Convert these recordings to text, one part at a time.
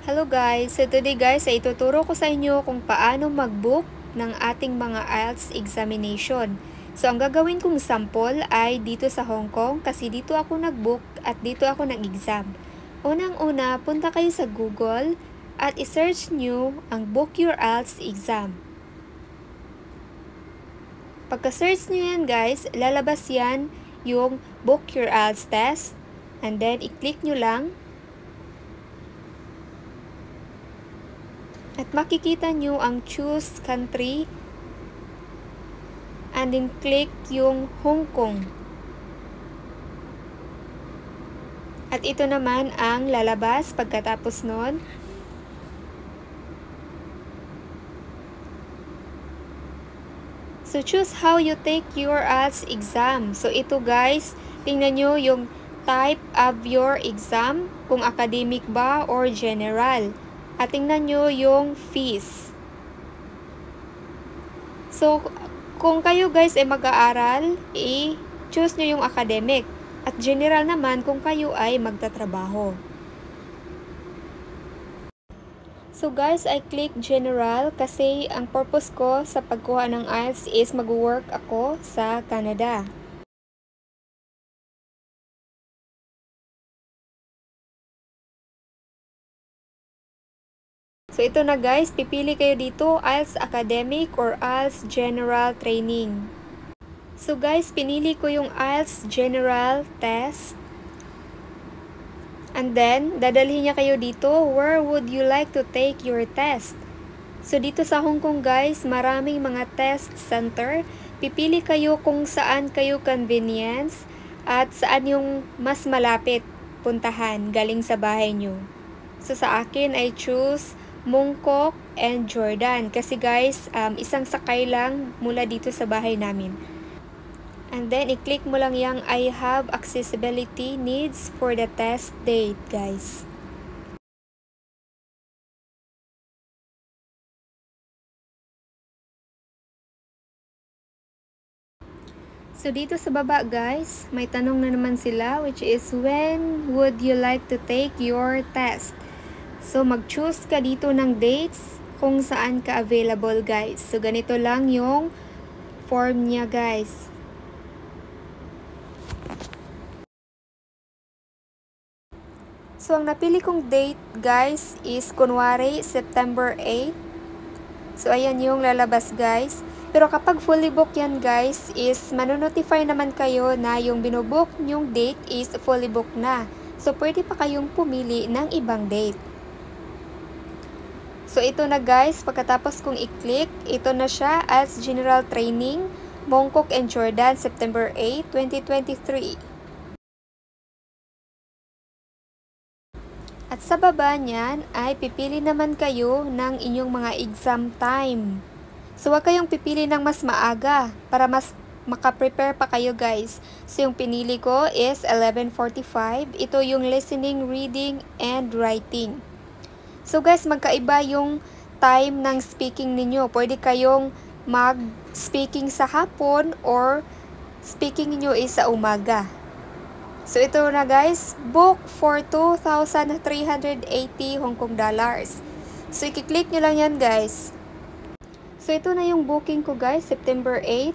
Hello guys! So today guys ay ituturo ko sa inyo kung paano mag-book ng ating mga IELTS examination. So ang gagawin kong sample ay dito sa Hong Kong kasi dito ako nag-book at dito ako nag-exam. Unang-una, punta kayo sa Google at i-search nyo ang Book Your IELTS Exam. Pagka-search nyo yan guys, lalabas yan yung Book Your IELTS Test and then i-click nyo lang. At makikita nyo ang choose country and then click yung Hong Kong. At ito naman ang lalabas pagkatapos nun. So choose how you take your IELTS exam. So ito guys, tingnan nyo yung type of your exam, kung academic ba or general. At tingnan nyo yung fees. So, kung kayo guys ay mag-aaral, i-choose nyo yung academic. At general naman kung kayo ay magtatrabaho. So guys, I click general kasi ang purpose ko sa pagkuha ng IELTS is mag-work ako sa Canada. So, ito na guys, pipili kayo dito, IELTS Academic or IELTS General Training. So guys, pinili ko yung IELTS General Test. And then, dadalhin niya kayo dito, where would you like to take your test? So dito sa Hong Kong guys, maraming mga test center. Pipili kayo kung saan kayo convenience at saan yung mas malapit puntahan galing sa bahay nyo. So sa akin, I choose Mong Kok and Jordan. Kasi guys, isang sakay lang mula dito sa bahay namin. And then, i-click mo lang yung I have accessibility needs for the test date, guys. So, dito sa baba, guys, may tanong na naman sila, which is, when would you like to take your test? So, mag-choose ka dito ng dates kung saan ka available, guys. So, ganito lang yung form niya, guys. So, ang napili kong date, guys, is kunwari September 8. So, ayan yung lalabas, guys. Pero kapag fully book yan, guys, is manonotify naman kayo na yung binubook nyong date is fully book na. So, pwede pa kayong pumili ng ibang date. So, ito na guys, pagkatapos kong i-click, ito na siya, IELTS General Training, Mong Kok and Jordan, September 8, 2023. At sa baba niyan, ay pipili naman kayo ng inyong mga exam time. So, huwag kayong pipili ng mas maaga, para mas makaprepare pa kayo guys. So, yung pinili ko is 11:45. Ito yung listening, reading, and writing. So guys, magkaiba yung time ng speaking ninyo. Pwede kayong mag-speaking sa hapon or speaking ninyo is sa umaga. So ito na guys, book for 2,380 Hong Kong dollars. So i-click nyo lang yan guys. So ito na yung booking ko guys, September 8.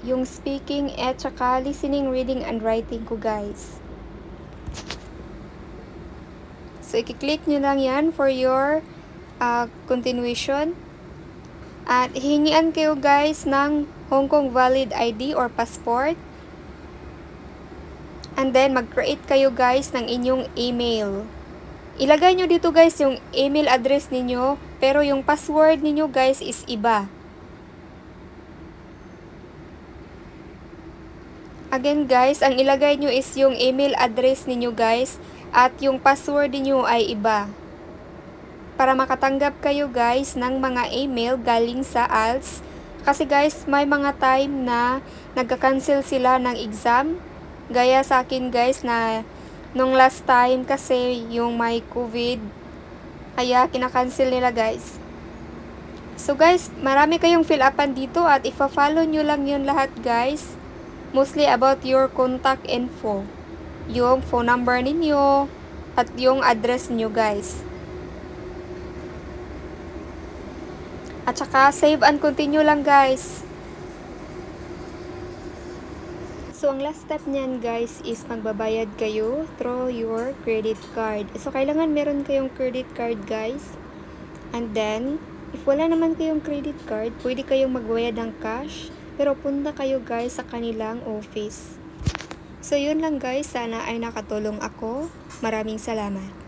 Yung speaking at saka listening, reading, and writing ko guys. So, i-click nyo lang yan for your continuation. At hihingian kayo guys ng Hong Kong valid ID or passport. And then, mag-create kayo guys ng inyong email. Ilagay nyo dito guys yung email address ninyo, pero yung password ninyo guys is iba. Again guys, ang ilagay nyo is yung email address ninyo guys, at yung password niyo ay iba. Para makatanggap kayo guys ng mga email galing sa IELTS. Kasi guys, may mga time na nagka-cancel sila ng exam. Gaya sa akin guys na nung last time kasi yung may COVID. Kaya kinakancel nila guys. So guys, marami kayong fill upan dito at ifa-follow nyo lang yun lahat guys. Mostly about your contact info. Yung phone number ninyo at yung address niyo guys. At saka save and continue lang guys. So, ang last step niyan guys is magbabayad kayo through your credit card. So, kailangan meron kayong credit card guys. And then, if wala naman kayong credit card, pwede kayong magbayad ng cash. Pero punta kayo guys sa kanilang office. So, yun lang guys. Sana ay nakatulong ako. Maraming salamat.